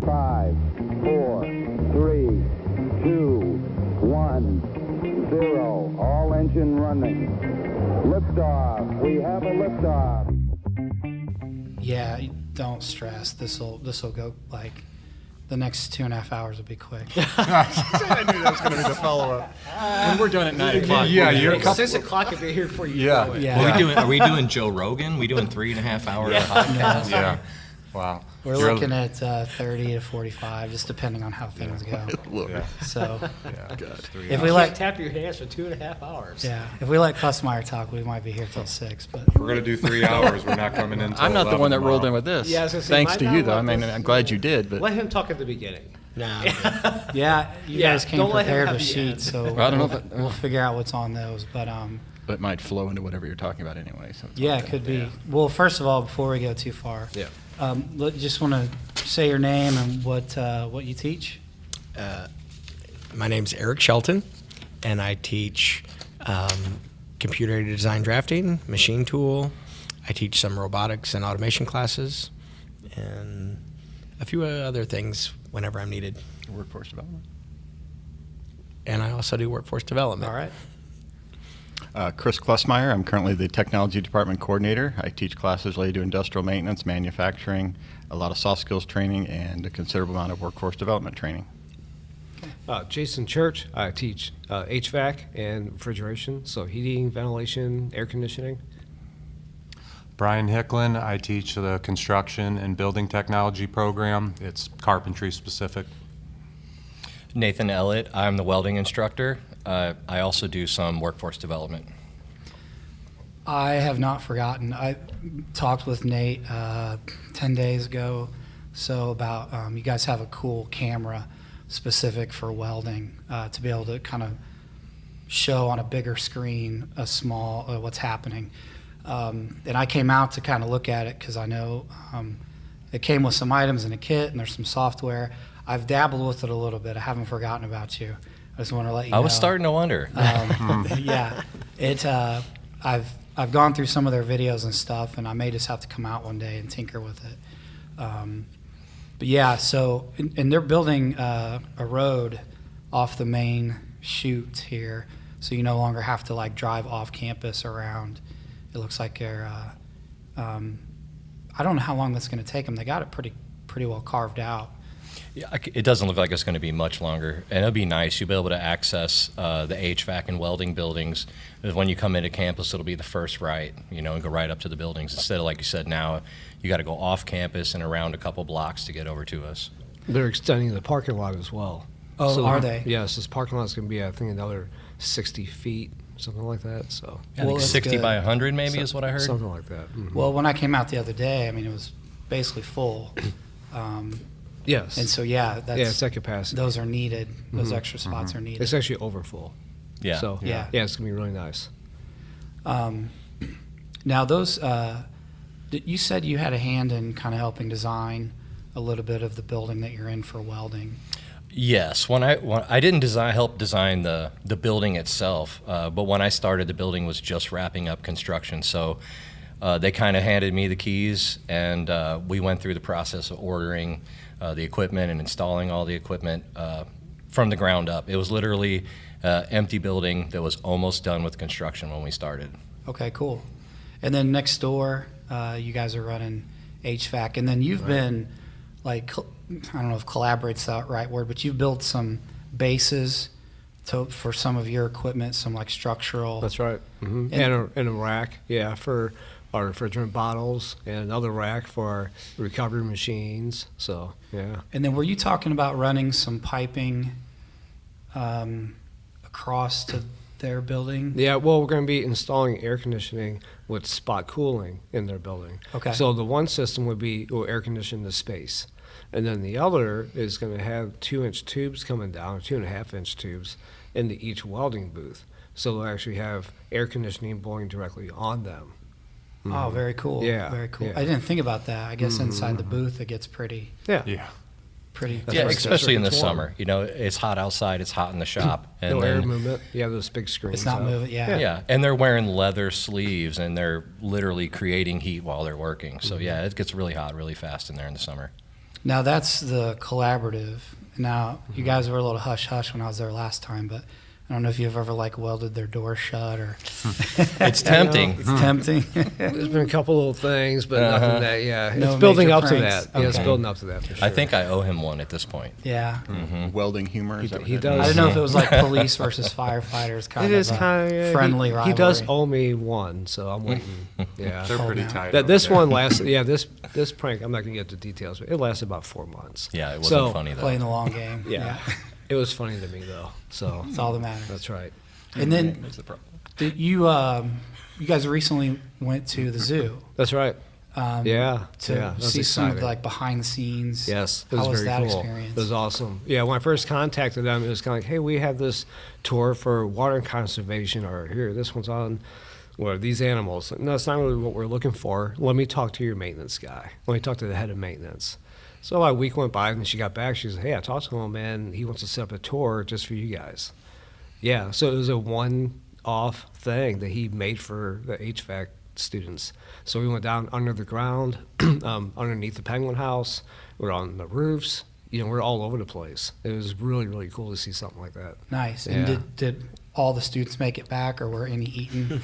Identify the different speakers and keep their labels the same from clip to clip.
Speaker 1: 5, 4, 3, 2, 1, 0. All engine running. Liftoff. We have a liftoff.
Speaker 2: Yeah, don't stress. This'll go like the next 2.5 hours will be quick.
Speaker 3: I knew that was going to be the follow-up. When we're done at 9 o'clock.
Speaker 4: Yeah, you're
Speaker 3: 6 o'clock if you're here for you.
Speaker 4: Yeah.
Speaker 2: Yeah.
Speaker 5: Are we doing Joe Rogan? We doing 3.5 hour podcast?
Speaker 4: Yeah. Wow.
Speaker 2: We're looking at 30 to 45, just depending on how things go.
Speaker 4: Yeah.
Speaker 2: So
Speaker 4: Yeah.
Speaker 2: if we let
Speaker 3: tap your hands for 2.5 hours.
Speaker 2: if we let Klusmeyer talk, we might be here till 6. But
Speaker 4: We're going to do 3 hours. We're not coming in until
Speaker 6: I'm not the one that
Speaker 4: 11
Speaker 6: rolled in
Speaker 4: tomorrow.
Speaker 6: with this.
Speaker 3: Yeah, I was gonna say,
Speaker 6: Thanks
Speaker 3: might
Speaker 6: to
Speaker 3: not
Speaker 6: you, though. I
Speaker 3: let
Speaker 6: mean,
Speaker 3: this-
Speaker 6: I'm glad you did. But
Speaker 3: Let him talk at the beginning.
Speaker 2: yeah, you
Speaker 3: Yeah,
Speaker 2: guys came
Speaker 3: don't let him
Speaker 2: prepared
Speaker 3: have
Speaker 2: with
Speaker 3: the
Speaker 2: sheets, so
Speaker 6: I don't know if
Speaker 2: we'll figure out what's on those. But
Speaker 6: it might flow into whatever you're talking about anyway. So it's
Speaker 2: yeah,
Speaker 6: okay.
Speaker 2: it could be. Well, first of all, before we go too far, just want to say your name and what you teach.
Speaker 7: My name's Eric Shelton, and I teach computer-aided design drafting, machine tool. I teach some robotics and automation classes, and a few other things whenever I'm needed.
Speaker 6: Workforce development.
Speaker 7: And I also do workforce development.
Speaker 2: All right.
Speaker 6: Chris Klusmeyer. I'm currently the technology department coordinator. I teach classes related to industrial maintenance, manufacturing, a lot of soft skills training, and a considerable amount of workforce development training.
Speaker 3: Jason Church. I teach HVAC and refrigeration, so heating, ventilation, air conditioning.
Speaker 8: Bryan Hicklin, I teach the construction and building technology program. It's carpentry specific.
Speaker 5: Nathan Ellett, I'm the welding instructor. I also do some workforce development.
Speaker 2: I have not forgotten. I talked with Nate 10 days ago, so about you guys have a cool camera specific for welding to be able to kind of show on a bigger screen a small what's happening. And I came out to kind of look at it because I know it came with some items in a kit and there's some software. I've dabbled with it a little bit. I haven't forgotten about you. I just want to let you know.
Speaker 5: I was starting to wonder.
Speaker 2: Yeah, I've gone through some of their videos and stuff, and I may just have to come out one day and tinker with it. But yeah, so and they're building a road off the main chute here, so you no longer have to like drive off campus around. It looks like they're. I don't know how long that's going to take them. They got it pretty well carved out.
Speaker 5: Yeah, it doesn't look like it's going to be much longer, and it'll be nice. You'll be able to access the HVAC and welding buildings. When you come into campus, it'll be the first right, and go right up to the buildings. Instead of, like you said, now you got to go off campus and around a couple blocks to get over to us.
Speaker 3: They're extending the parking lot as well.
Speaker 2: Oh, are they?
Speaker 3: Yes, this parking lot's going to be, I think, another 60 feet, something like that. So
Speaker 5: I think
Speaker 2: that's
Speaker 5: 60
Speaker 2: good.
Speaker 5: by 100 maybe is what I heard.
Speaker 3: Something like that. Mhm.
Speaker 2: Well, when I came out the other day, I mean, it was basically full.
Speaker 3: Yes.
Speaker 2: And so, yeah,
Speaker 3: it's at capacity.
Speaker 2: those are needed. Those extra spots are needed.
Speaker 3: It's actually overfull.
Speaker 5: Yeah.
Speaker 3: So
Speaker 2: Yeah.
Speaker 3: it's going to be really nice.
Speaker 2: Now, those, you said you had a hand in kind of helping design a little bit of the building that you're in for welding.
Speaker 5: Yes, when I didn't help design the building itself, but when I started, the building was just wrapping up construction. So they kind of handed me the keys, and we went through the process of ordering the equipment and installing all the equipment from the ground up. It was literally an empty building that was almost done with construction when we started.
Speaker 2: Okay, cool. And then next door, you guys are running HVAC, and then you've been like, I don't know if collaborate's the right word, but you've built some bases for some of your equipment, some like structural.
Speaker 3: That's right. Mm-hmm. And a rack, for our refrigerant bottles, and another rack for our recovery machines. So, yeah.
Speaker 2: And then were you talking about running some piping across to their building?
Speaker 3: Yeah, well, we're going to be installing air conditioning with spot cooling in their building.
Speaker 2: Okay.
Speaker 3: So the one system will air condition the space. And then the other is going to have 2-inch tubes coming down, 2.5-inch tubes, into each welding booth. So they'll actually have air conditioning blowing directly on them.
Speaker 2: Oh, very cool.
Speaker 3: Yeah,
Speaker 2: Very cool.
Speaker 3: yeah.
Speaker 2: I didn't think about that. I guess inside the booth it gets pretty.
Speaker 8: Yeah.
Speaker 5: Yeah, especially in the
Speaker 3: That's warm.
Speaker 5: summer. It's hot outside, it's hot in the shop.
Speaker 3: No
Speaker 5: And
Speaker 3: air
Speaker 5: then,
Speaker 3: movement. Yeah, those big screens.
Speaker 2: It's not
Speaker 3: out.
Speaker 2: moving. Yeah.
Speaker 5: yeah, and they're wearing leather sleeves, and they're literally creating heat while they're working. So, yeah, it gets really hot really fast in there in the summer.
Speaker 2: Now that's the collaborative. Now you guys were a little hush hush when I was there last time, but I don't know if you've ever like welded their door shut or.
Speaker 5: It's tempting.
Speaker 2: It's tempting.
Speaker 3: There's been a couple little things, but nothing that, yeah.
Speaker 2: No
Speaker 3: It's building
Speaker 2: major
Speaker 3: up to
Speaker 2: pranks.
Speaker 3: that. Yeah, it's
Speaker 2: Okay.
Speaker 3: building up to that for sure.
Speaker 5: I think I owe him one at this point.
Speaker 2: Yeah.
Speaker 6: Welding humor. Is that what
Speaker 3: he
Speaker 6: that
Speaker 3: does.
Speaker 2: I
Speaker 6: means?
Speaker 2: didn't know if it was like police versus firefighters kind
Speaker 3: It
Speaker 2: of
Speaker 3: is
Speaker 2: a
Speaker 3: kind of
Speaker 2: friendly
Speaker 3: he,
Speaker 2: rivalry.
Speaker 3: He does owe me one, so I'm waiting. Yeah.
Speaker 8: They're pretty
Speaker 2: now.
Speaker 8: tight.
Speaker 3: That
Speaker 8: over
Speaker 3: this
Speaker 8: there.
Speaker 3: one lasted. Yeah, this prank. I'm not gonna get the details, but it lasted about 4 months.
Speaker 5: Yeah, it wasn't
Speaker 3: So,
Speaker 5: funny though.
Speaker 2: Playing the long game.
Speaker 3: Yeah, it was funny to me though. So
Speaker 2: That's all that matters.
Speaker 3: that's right.
Speaker 2: And then
Speaker 6: That's the problem.
Speaker 2: you guys recently went to the zoo.
Speaker 3: That's right.
Speaker 2: To
Speaker 3: that was
Speaker 2: see some of
Speaker 3: exciting.
Speaker 2: the, like behind the scenes.
Speaker 3: Yes, it
Speaker 2: How
Speaker 3: was
Speaker 2: was
Speaker 3: very
Speaker 2: that
Speaker 3: cool.
Speaker 2: experience?
Speaker 3: It was awesome. Yeah, when I first contacted them, it was kind of like, hey, we have this tour for water conservation, or here, this one's on, well, these animals. No, that's not really what we're looking for. Let me talk to your maintenance guy. Let me talk to the head of maintenance. So a week went by, and she got back. She said, hey, I talked to him, and he wants to set up a tour just for you guys. Yeah, so it was a one-off thing that he made for the HVAC students. So we went down under the ground, underneath the Penguin House. We're on the roofs. We're all over the place. It was really, really cool to see something like that.
Speaker 2: Nice.
Speaker 3: Yeah.
Speaker 2: And did all the students make it back, or were any eaten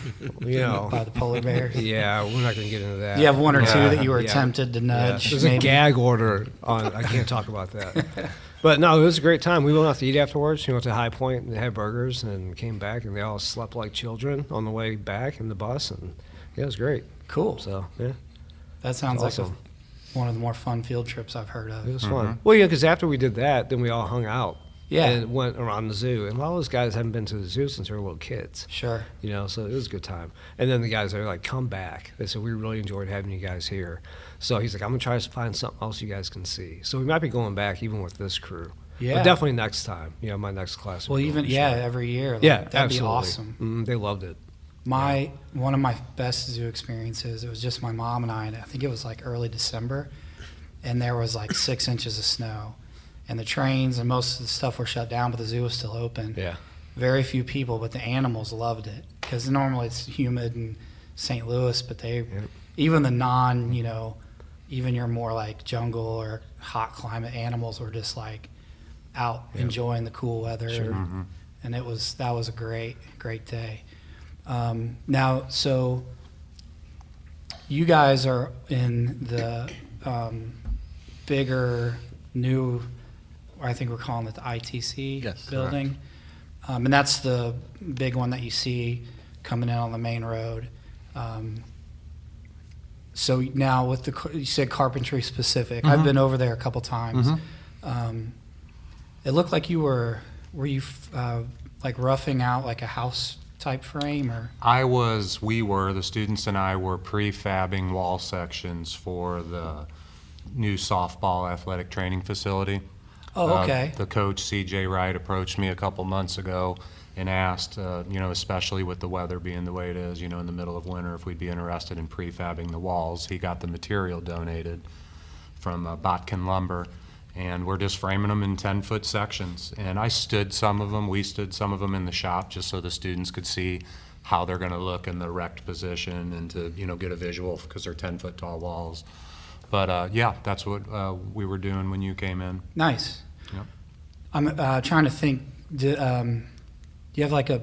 Speaker 2: by the polar bears?
Speaker 3: Yeah, we're not going to get into that.
Speaker 2: You have one or two that you were
Speaker 3: Yeah.
Speaker 2: tempted to nudge.
Speaker 3: There's a
Speaker 2: maybe?
Speaker 3: gag order on. I can't talk about that. But no, it was a great time. We went out to eat afterwards. We went to High Point and had burgers and came back, and they all slept like children on the way back in the bus, and yeah, it was great.
Speaker 2: Cool.
Speaker 3: So yeah,
Speaker 2: That sounds
Speaker 3: awesome.
Speaker 2: like one of the more fun field trips I've heard of.
Speaker 3: it was fun. Well, yeah, because after we did that, then we all hung out.
Speaker 2: Yeah.
Speaker 3: And went around the zoo, and a lot of those guys haven't been to the zoo since they were little kids.
Speaker 2: Sure.
Speaker 3: So it was a good time. And then the guys are like, come back. They said, we really enjoyed having you guys here. So he's like, I'm going to try to find something else you guys can see. So we might be going back even with this crew.
Speaker 2: Yeah.
Speaker 3: But definitely next time. My next class. will
Speaker 2: Well,
Speaker 3: be
Speaker 2: even
Speaker 3: going, sure.
Speaker 2: every year. Like,
Speaker 3: Yeah,
Speaker 2: that'd
Speaker 3: absolutely.
Speaker 2: be awesome.
Speaker 3: They loved it.
Speaker 2: One of my best zoo experiences. It was just my mom and I think it was like early December, and there was like 6 inches of snow, and the trains and most of the stuff were shut down, but the zoo was still open.
Speaker 3: Yeah.
Speaker 2: Very few people, but the animals loved it because normally it's humid in St. Louis, but even the non, even your more like jungle or hot climate animals were just like out enjoying the cool weather. And that was a great day. Now, so you guys are in the bigger new, I think we're calling it the ITC
Speaker 6: Yes,
Speaker 2: building. And that's the big one that you see coming in on the main road. So now with you said carpentry specific. I've been over there a couple times. It looked like were you like roughing out like a house type frame, or?
Speaker 8: The students and I were prefabbing wall sections for the new softball athletic training facility.
Speaker 2: Oh, okay.
Speaker 8: The coach, C.J. Wright, approached me a couple months ago and asked, especially with the weather being the way it is, in the middle of winter, if we'd be interested in prefabbing the walls. He got the material donated from Botkin Lumber, and we're just framing them in 10-foot sections. And we stood some of them in the shop just so the students could see how they're going to look in the erect position and to, get a visual because they're 10-foot tall walls. But that's what we were doing when you came in.
Speaker 2: Nice.
Speaker 8: Yep.
Speaker 2: I'm trying to think. Do you have like a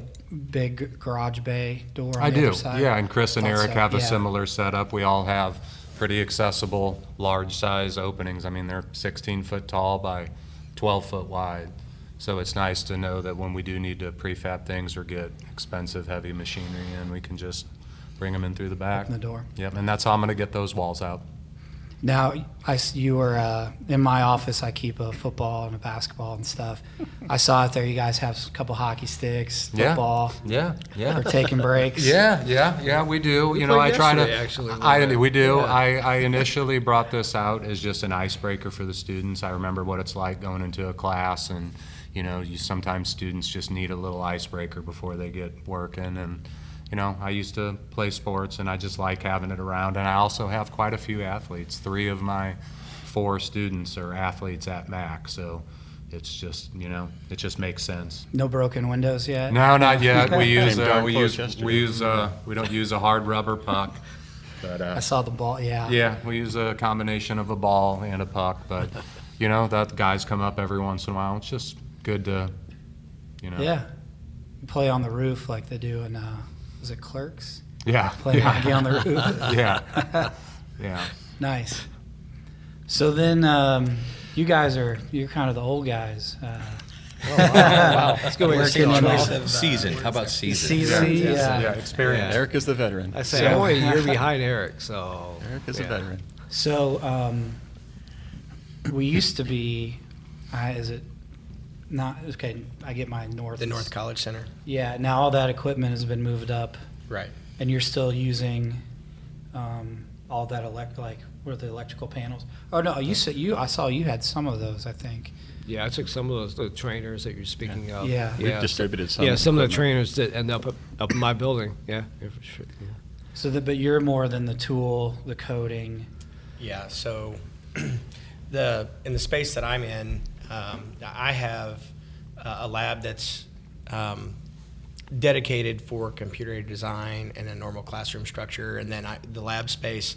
Speaker 2: big garage bay door on
Speaker 8: I
Speaker 2: the
Speaker 8: do,
Speaker 2: other side?
Speaker 8: yeah, and Chris and
Speaker 2: Thought
Speaker 8: Eric
Speaker 2: so,
Speaker 8: have a
Speaker 2: yeah.
Speaker 8: similar setup. We all have pretty accessible, large size openings. I mean, they're 16 foot tall by 12 foot wide. So it's nice to know that when we do need to prefab things or get expensive, heavy machinery in, we can just bring them in through the back.
Speaker 2: Open the door.
Speaker 8: Yep, and that's how I'm gonna get those walls out.
Speaker 2: Now, you were in my office. I keep a football and a basketball and stuff. I saw it there. You guys have a couple hockey sticks, football
Speaker 8: Yeah.
Speaker 2: for taking breaks.
Speaker 8: Yeah, we do.
Speaker 3: We
Speaker 8: I
Speaker 3: played
Speaker 8: try to.
Speaker 3: yesterday, actually.
Speaker 8: We do.
Speaker 3: Yeah.
Speaker 8: I initially brought this out as just an icebreaker for the students. I remember what it's like going into a class, and sometimes students just need a little icebreaker before they get working. And I used to play sports, and I just like having it around. And I also have quite a few athletes. 3 of my 4 students are athletes at MAC, so it's just it just makes sense.
Speaker 2: No broken windows yet?
Speaker 8: No, not yet. We use
Speaker 6: Same darn
Speaker 8: we
Speaker 6: close
Speaker 8: use
Speaker 6: yesterday.
Speaker 8: we use we don't use a hard rubber puck. But
Speaker 2: I saw the ball. Yeah.
Speaker 8: yeah, we use a combination of a ball and a puck, but that guys come up every once in a while. It's just good to,
Speaker 2: Yeah. Play on the roof like they do in, is it Clerks?
Speaker 8: Yeah.
Speaker 2: Play hockey on the roof.
Speaker 8: Yeah. Yeah.
Speaker 2: Nice. So then you're kind of the old guys.
Speaker 5: Wow. Let's go
Speaker 2: Working in
Speaker 5: seasoned. How about seasoned?
Speaker 8: Yeah, experience.
Speaker 6: Eric is the veteran.
Speaker 3: I say I'm only a year behind Eric, so.
Speaker 6: Eric is a veteran.
Speaker 2: So we used to be, is it not, okay, I get my north.
Speaker 7: The North College Center.
Speaker 2: Yeah, now all that equipment has been moved up,
Speaker 7: Right.
Speaker 2: and you're still using all that what are the electrical panels? Oh, no, I saw you had some of those, I think.
Speaker 3: Yeah, I took some of the trainers that you're speaking of.
Speaker 2: Yeah.
Speaker 6: We've distributed some.
Speaker 3: Yeah, some of the
Speaker 6: equipment.
Speaker 3: trainers that end up in my building. Yeah, for sure. Yeah.
Speaker 2: So, but you're more than the tool, the coding.
Speaker 7: Yeah. So, in the space that I'm in, I have a lab that's dedicated for computer-aided design and a normal classroom structure, and then the lab space.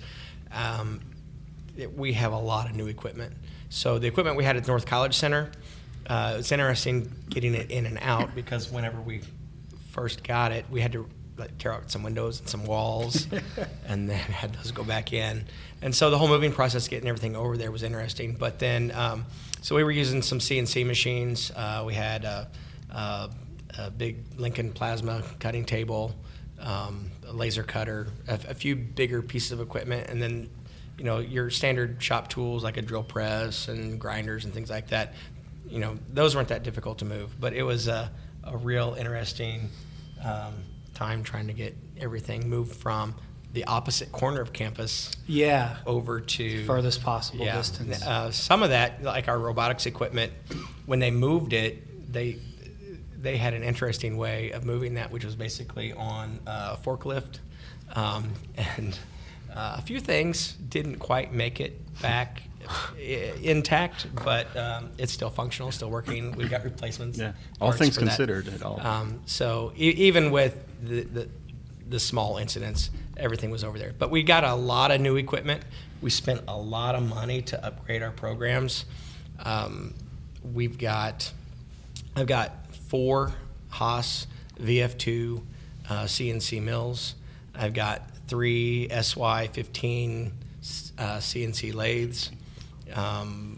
Speaker 7: We have a lot of new equipment. So the equipment we had at North College Center, it's interesting getting it in and out because whenever we first got it, we had to tear out some windows and some walls and then had those go back in. And so the whole moving process, getting everything over there was interesting. But then, so we were using some CNC machines. We had a big Lincoln plasma cutting table, a laser cutter, a few bigger pieces of equipment, and then your standard shop tools like a drill press and grinders and things like that. Those weren't that difficult to move, but it was a real interesting time trying to get everything moved from the opposite corner of campus over to
Speaker 2: furthest possible distance.
Speaker 7: Some of that, like our robotics equipment, when they moved it, they had an interesting way of moving that, which was basically on a forklift, and a few things didn't quite make it back intact, but it's still functional, still working. We've got replacements.
Speaker 6: Yeah, all things considered at all.
Speaker 7: So even with the small incidents, everything was over there. But we got a lot of new equipment. We spent a lot of money to upgrade our programs. I've got 4 Haas VF2 CNC mills. I've got 3 SY15 CNC lathes.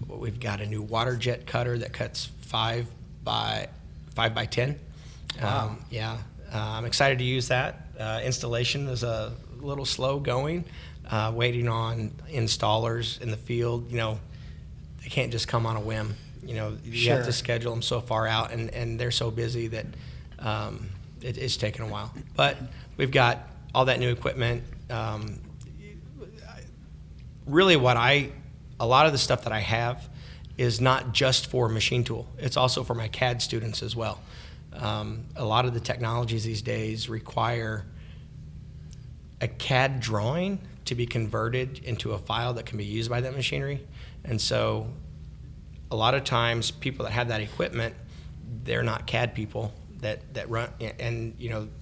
Speaker 7: We've got a new water jet cutter that cuts 5 by 10.
Speaker 2: Wow.
Speaker 7: I'm excited to use that. Installation is a little slow going, waiting on installers in the field. They can't just come on a whim. You have to schedule them so far out, and they're so busy that it's taken a while. But we've got all that new equipment. Really a lot of the stuff that I have is not just for machine tool. It's also for my CAD students as well. A lot of the technologies these days require a CAD drawing to be converted into a file that can be used by that machinery. And so a lot of times people that have that equipment, they're not CAD people that run, and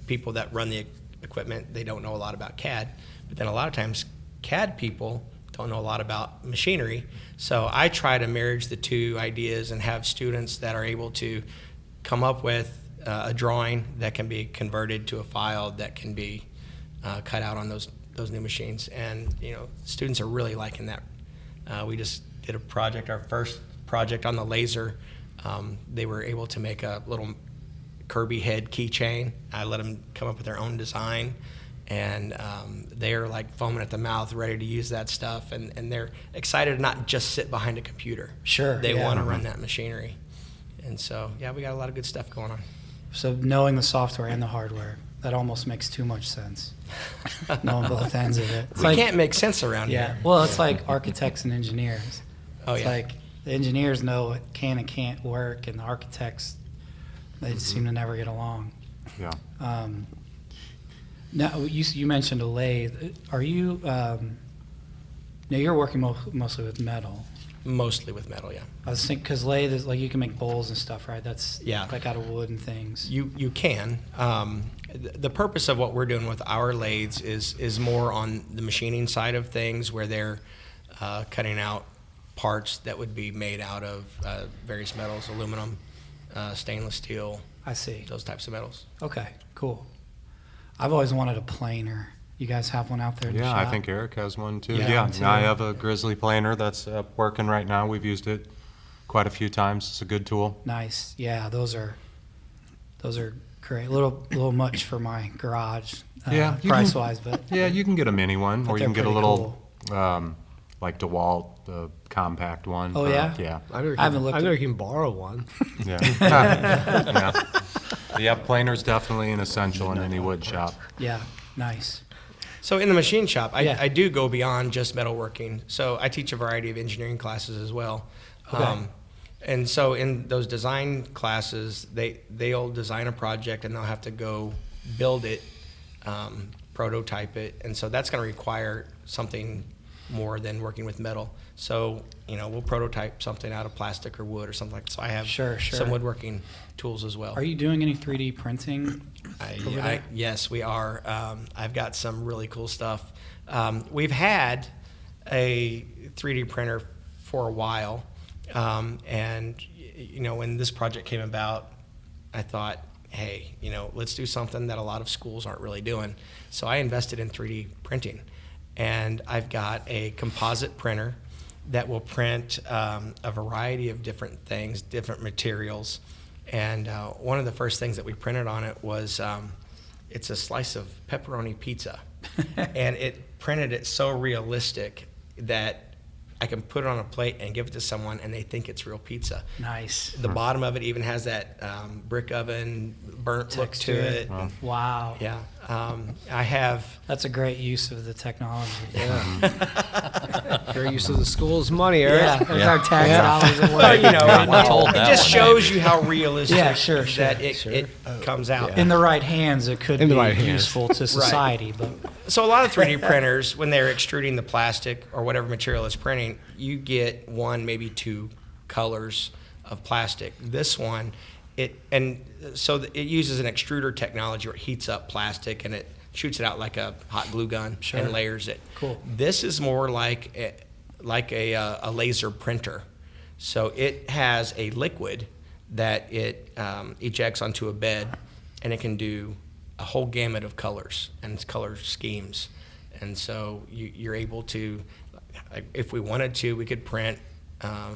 Speaker 7: people that run the equipment, they don't know a lot about CAD. But then a lot of times CAD people don't know a lot about machinery. So I try to marriage the two ideas and have students that are able to come up with a drawing that can be converted to a file that can be cut out on those new machines. And students are really liking that. We just did a project, our first project on the laser. They were able to make a little Kirby head keychain. I let them come up with their own design, and they're like foaming at the mouth, ready to use that stuff, and they're excited to not just sit behind a computer.
Speaker 2: Sure.
Speaker 7: They want to run that machinery. And so, we got a lot of good stuff going on.
Speaker 2: So knowing the software and the hardware, that almost makes too much sense. Knowing both ends of it.
Speaker 7: We can't make sense around here.
Speaker 2: Well, it's like architects and engineers.
Speaker 7: Oh,
Speaker 2: it's like the engineers know what can and can't work, and the architects, they just seem to never get along.
Speaker 8: Yeah.
Speaker 2: Now, you mentioned a lathe. Are you, now you're working mostly with metal,
Speaker 7: Mostly with metal, yeah.
Speaker 2: I was thinking, because lathe is like you can make bowls and stuff, right? That's
Speaker 7: Yeah.
Speaker 2: like out of wood and things.
Speaker 7: You can. The purpose of what we're doing with our lathes is more on the machining side of things, where they're cutting out parts that would be made out of various metals, aluminum, stainless steel,
Speaker 2: I see.
Speaker 7: those types of metals.
Speaker 2: Okay, cool. I've always wanted a planer. You guys have one out there in the
Speaker 8: Yeah, I
Speaker 2: shop?
Speaker 8: think Eric has one too.
Speaker 2: Yeah,
Speaker 8: Yeah,
Speaker 2: one too.
Speaker 8: I have a Grizzly planer that's working right now. We've used it quite a few times. It's a good tool.
Speaker 2: Nice. Yeah, those are great. A little much for my garage,
Speaker 8: Yeah, you
Speaker 2: price
Speaker 8: can-
Speaker 2: wise, but
Speaker 8: Yeah, you can get a mini one,
Speaker 2: But
Speaker 8: or you
Speaker 2: they're
Speaker 8: can get a
Speaker 2: pretty
Speaker 8: little, like DeWalt, the compact one.
Speaker 2: Oh, yeah?
Speaker 8: Yeah.
Speaker 3: I never
Speaker 2: haven't looked
Speaker 3: I
Speaker 2: at-
Speaker 3: never can borrow one.
Speaker 8: Yeah. Yeah. Yeah, planer's definitely an essential in any wood shop.
Speaker 2: yeah, nice.
Speaker 7: So in the machine shop,
Speaker 2: Yeah.
Speaker 7: I do go beyond just metalworking. So I teach a variety of engineering classes as well.
Speaker 2: Okay.
Speaker 7: And so in those design classes, they'll design a project and they'll have to go build it, prototype it. And so that's going to require something more than working with metal. So, we'll prototype something out of plastic or wood or something like that. So I have
Speaker 2: Sure.
Speaker 7: some woodworking tools as well.
Speaker 2: Are you doing any 3D printing over there?
Speaker 7: Yes, we are. I've got some really cool stuff. We've had a 3D printer for a while, and when this project came about, I thought, hey, let's do something that a lot of schools aren't really doing. So I invested in 3D printing, and I've got a composite printer that will print a variety of different things, different materials. And one of the first things that we printed on it was it's a slice of pepperoni pizza. And it printed it so realistic that I can put it on a plate and give it to someone and they think it's real pizza.
Speaker 2: Nice.
Speaker 7: The bottom of it even has that brick oven burnt look to
Speaker 2: Texture.
Speaker 7: it.
Speaker 2: Wow.
Speaker 7: Yeah. I have...
Speaker 2: That's a great use of the technology.
Speaker 3: Great use of the school's money, Eric.
Speaker 2: Yeah, there's our tax dollars at work.
Speaker 7: Well,
Speaker 5: I'm told
Speaker 7: it
Speaker 5: that
Speaker 7: just
Speaker 5: one,
Speaker 7: shows you how realistic
Speaker 2: Yeah, sure,
Speaker 7: that
Speaker 2: sure.
Speaker 7: it comes out.
Speaker 2: In the right hands, it could
Speaker 3: In
Speaker 2: be
Speaker 3: the right hands.
Speaker 2: useful to society, but
Speaker 7: So a lot of 3D printers, when they're extruding the plastic or whatever material is printing, you get one, maybe two colors of plastic. This one, it uses an extruder technology where it heats up plastic and it shoots it out like a hot glue gun
Speaker 2: Sure.
Speaker 7: and layers it.
Speaker 2: Cool.
Speaker 7: This is more like a laser printer. So it has a liquid that it ejects onto a bed, and it can do a whole gamut of colors and color schemes. And so you're able to, if we wanted to, we could print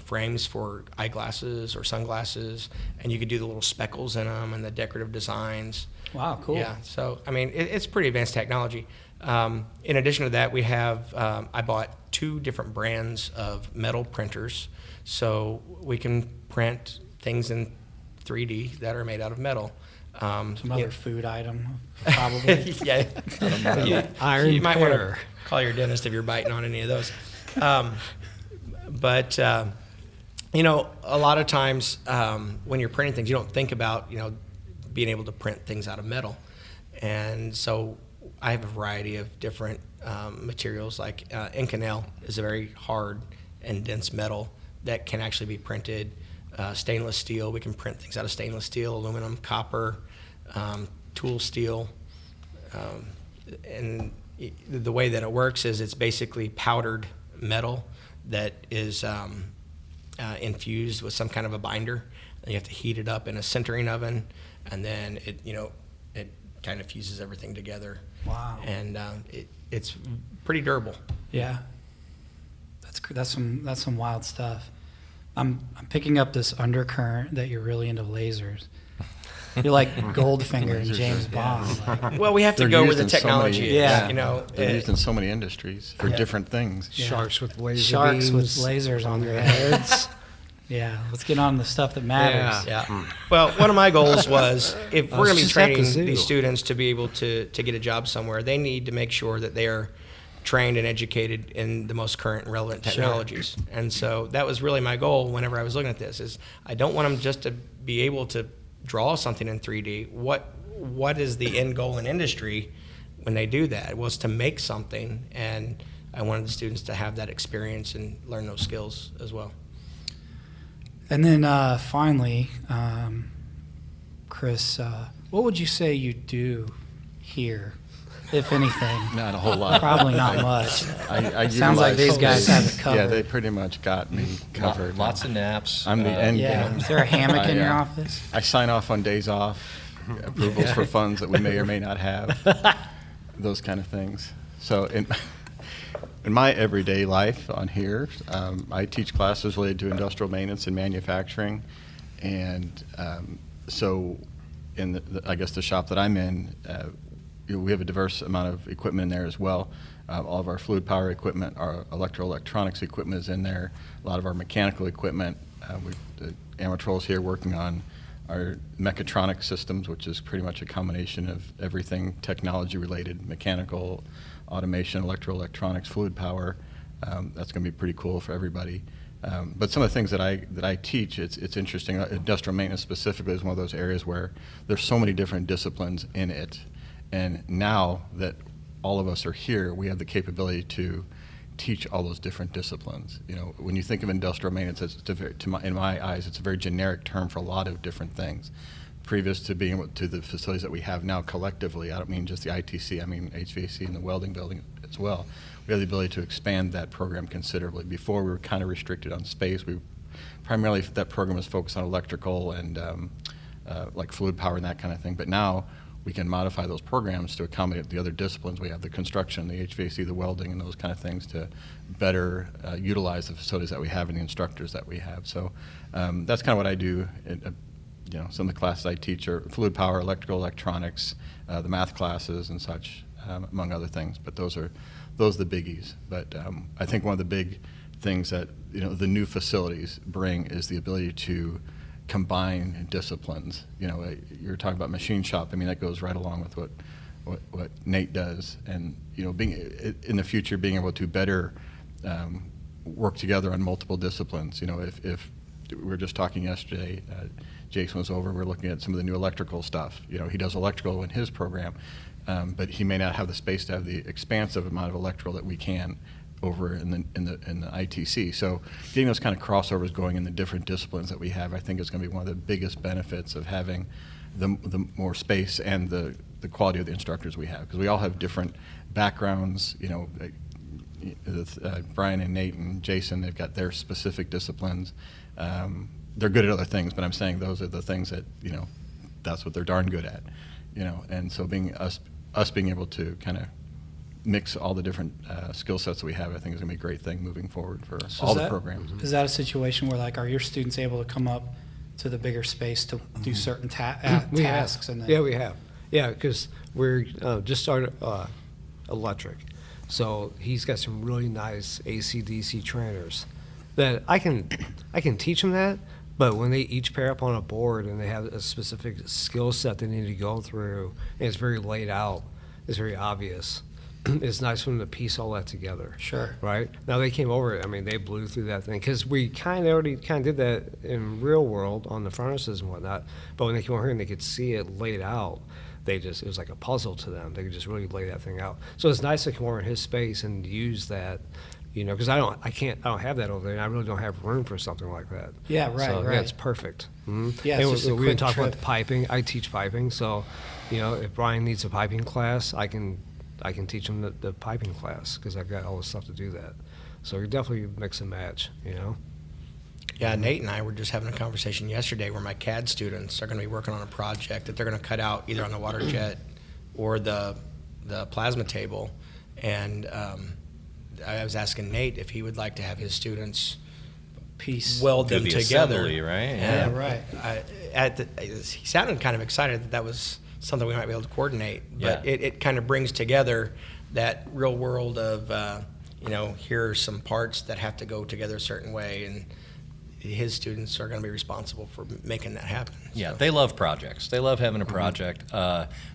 Speaker 7: frames for eyeglasses or sunglasses, and you could do the little speckles in them and the decorative designs.
Speaker 2: wow, cool.
Speaker 7: Yeah, so I mean, it's pretty advanced technology. In addition to that, we have I bought 2 different brands of metal printers, so we can print things in 3D that are made out of metal.
Speaker 2: Some other food item, probably.
Speaker 7: Yeah,
Speaker 3: Iron
Speaker 7: you might want to
Speaker 3: pair.
Speaker 7: call your dentist if you're biting on any of those. But a lot of times when you're printing things, you don't think about being able to print things out of metal, and so I have a variety of different materials. Like Inconel is a very hard and dense metal that can actually be printed. Stainless steel, we can print things out of stainless steel, aluminum, copper, tool steel, and the way that it works is it's basically powdered metal that is infused with some kind of a binder. And you have to heat it up in a sintering oven, and then it kind of fuses everything together.
Speaker 2: Wow.
Speaker 7: And it's pretty durable.
Speaker 2: Yeah. That's some wild stuff. I'm picking up this undercurrent that you're really into lasers. You're like Goldfinger and James Bond. Like,
Speaker 7: Well, we have to
Speaker 6: They're
Speaker 7: go where
Speaker 6: used
Speaker 7: the
Speaker 6: in so
Speaker 7: technology
Speaker 6: many-
Speaker 7: is.
Speaker 2: Yeah.
Speaker 6: They're used in so many industries for different things.
Speaker 2: Yeah.
Speaker 3: Sharks with laser
Speaker 2: sharks with
Speaker 3: beams.
Speaker 2: lasers on their heads. Yeah, let's get on the stuff that matters.
Speaker 7: Yeah. Well, one of my goals was if we're going to be
Speaker 3: just at the
Speaker 7: training
Speaker 3: zoo.
Speaker 7: these students to be able to get a job somewhere, they need to make sure that they are trained and educated in the most current and relevant technologies. And so that was really my goal whenever I was looking at this is I don't want them just to be able to draw something in 3D. What is the end goal in industry when they do that? Well, it's to make something, and I wanted the students to have that experience and learn those skills as well.
Speaker 2: And then finally, Chris, what would you say you do here, if anything?
Speaker 6: Not a whole lot.
Speaker 2: Probably not much.
Speaker 6: I
Speaker 2: Sounds like these guys have it covered.
Speaker 6: Yeah, they pretty much got me covered.
Speaker 5: Lots of naps.
Speaker 6: I'm the end.
Speaker 2: Yeah. Is there a hammock in your
Speaker 6: I,
Speaker 2: office?
Speaker 6: I sign off on days off, approvals for funds that we may or may not have, those kind of things. So in my everyday life on here, I teach classes related to industrial maintenance and manufacturing, and so in I guess the shop that I'm in, we have a diverse amount of equipment in there as well. All of our fluid power equipment, our electronics equipment is in there. A lot of our mechanical equipment. The Amatrol's here working on our mechatronic systems, which is pretty much a combination of everything technology related, mechanical, automation, electronics, fluid power. That's going to be pretty cool for everybody. But some of the things that I teach, it's interesting. Industrial maintenance specifically is one of those areas where there's so many different disciplines in it. And now that all of us are here, we have the capability to teach all those different disciplines. You know, when you think of industrial maintenance, in my eyes, it's a very generic term for a lot of different things. Previous to being able to the facilities that we have now collectively, I don't mean just the ITC, I mean HVAC and the welding building as well. We have the ability to expand that program considerably. Before, we were kind of restricted on space. Primarily, that program was focused on electrical and like fluid power and that kind of thing. But now, we can modify those programs to accommodate the other disciplines. We have the construction, the HVAC, the welding, and those kind of things to better utilize the facilities that we have and the instructors that we have. So that's kind of what I do. Some of the classes I teach are fluid power, electrical, electronics, the math classes and such, among other things. But those are the biggies. But I think one of the big things that the new facilities bring is the ability to combine disciplines. You're talking about machine shop. I mean, that goes right along with what Nate does, and being in the future, being able to better work together on multiple disciplines. If we were just talking yesterday, Jason was over. We're looking at some of the new electrical stuff. He does electrical in his program, but he may not have the space to have the expansive amount of electrical that we can over in the ITC. So getting those kind of crossovers going in the different disciplines that we have, I think is going to be one of the biggest benefits of having the more space and the quality of the instructors we have, because we all have different backgrounds. Bryan and Nate and Jason, they've got their specific disciplines. They're good at other things, but I'm saying those are the things that that's what they're darn good at. And so being able to kind of mix all the different skill sets that we have, I think is going to be a great thing moving forward for all the programs.
Speaker 2: Is that a situation where, are your students able to come up to the bigger space to do certain tasks? And then
Speaker 3: Yeah, we have. Yeah, because we're just started electric. So he's got some really nice AC/DC trainers that I can teach them that, but when they each pair up on a board and they have a specific skill set they need to go through, and it's very laid out, it's very obvious. It's nice for them to piece all that together.
Speaker 2: Sure.
Speaker 3: Right? Now they came over, they blew through that thing, because we already did that in real world on the furnaces and whatnot, but when they came over here and they could see it laid out, it was like a puzzle to them. They could just really lay that thing out. So it's nice to come over in his space and use that, because I don't have that over there, and I really don't have room for something like that.
Speaker 2: Yeah, right,
Speaker 3: so,
Speaker 2: right.
Speaker 3: Yeah, it's perfect. Mm-hmm.
Speaker 2: Yeah, it's just a
Speaker 3: we
Speaker 2: quick
Speaker 3: didn't talk about
Speaker 2: trip.
Speaker 3: the piping. I teach piping, so if Bryan needs a piping class, I can teach him the piping class, because I've got all the stuff to do that. So we definitely mix and match,
Speaker 7: Yeah, Nate and I were just having a conversation yesterday where my CAD students are going to be working on a project that they're going to cut out either on the water jet or the plasma table. And I was asking Nate if he would like to have his students weld
Speaker 5: Do
Speaker 7: them
Speaker 5: the
Speaker 7: together.
Speaker 5: assembly, right?
Speaker 2: Yeah, right.
Speaker 7: He sounded kind of excited that was something we might be able to coordinate. But
Speaker 5: Yeah.
Speaker 7: it kind of brings together that real world of, here are some parts that have to go together a certain way, and his students are going to be responsible for making that happen.
Speaker 5: Yeah,
Speaker 7: So.
Speaker 5: they love projects. They love having a project.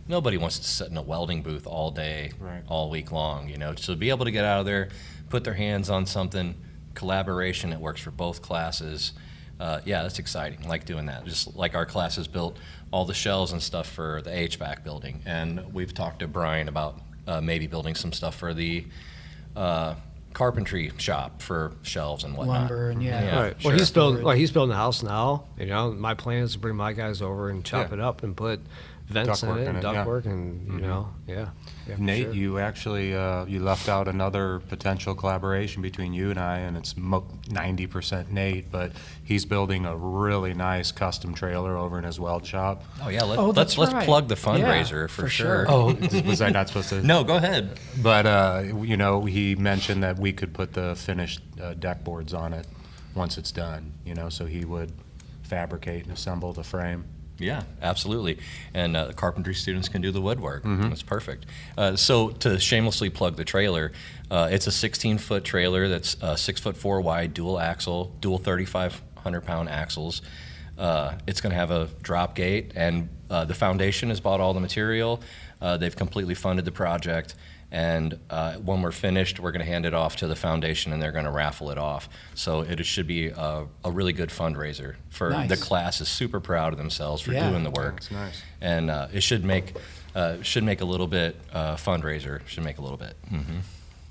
Speaker 5: Nobody wants to sit in a welding booth all day,
Speaker 8: Right.
Speaker 5: all week long, So to be able to get out of there, put their hands on something, collaboration that works for both classes, that's exciting. I like doing that. Just like our classes built all the shells and stuff for the HVAC building. And we've talked to Bryan about maybe building some stuff for the carpentry shop for shelves and whatnot.
Speaker 2: Lumber and
Speaker 5: Yeah.
Speaker 3: Right.
Speaker 5: sure.
Speaker 3: Well, he's building a house now. You know, my plan is to bring my guys over and chop
Speaker 8: Yeah.
Speaker 3: it up and put vents in
Speaker 8: Ductwork
Speaker 3: it,
Speaker 8: in
Speaker 3: and
Speaker 8: it, yeah.
Speaker 3: ductwork, and you know, yeah. For
Speaker 8: Nate,
Speaker 3: sure.
Speaker 8: you actually you left out another potential collaboration between you and I, and it's 90% Nate, but he's building a really nice custom trailer over in his weld shop.
Speaker 5: Oh yeah,
Speaker 2: Oh,
Speaker 5: let's
Speaker 2: that's right.
Speaker 5: plug the
Speaker 2: Yeah,
Speaker 5: fundraiser
Speaker 2: for
Speaker 5: for
Speaker 2: sure.
Speaker 5: sure.
Speaker 8: Oh, was I not supposed to?
Speaker 5: No, go ahead.
Speaker 8: But you know, he mentioned that we could put the finished deck boards on it once it's done. You know, so he would fabricate and assemble the frame.
Speaker 5: Yeah, absolutely. And the carpentry students can do the woodwork. That's perfect. So to shamelessly plug the trailer, it's a 16-foot trailer that's 6'4" wide, dual axle, dual 3,500-pound axles. It's going to have a drop gate, and the foundation has bought all the material. They've completely funded the project. And when we're finished, we're going to hand it off to the foundation, and they're going to raffle it off. So it should be a really good fundraiser for
Speaker 2: Nice.
Speaker 5: the class. Is super proud of themselves for
Speaker 2: Yeah.
Speaker 5: doing the work.
Speaker 8: That's nice.
Speaker 5: And it should make a little bit fundraiser. Should make a little bit.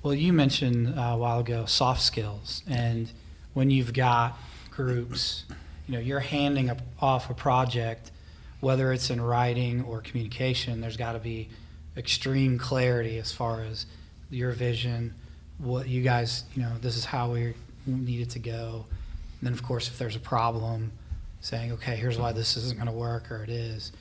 Speaker 2: Well, you mentioned a while ago soft skills, and when you've got groups, you know, you're handing off a project, whether it's in writing or communication, there's got to be extreme clarity as far as your vision, what you guys, you know, this is how we need it to go. And then, of course, if there's a problem, saying, okay, here's why this isn't going to work, or it is.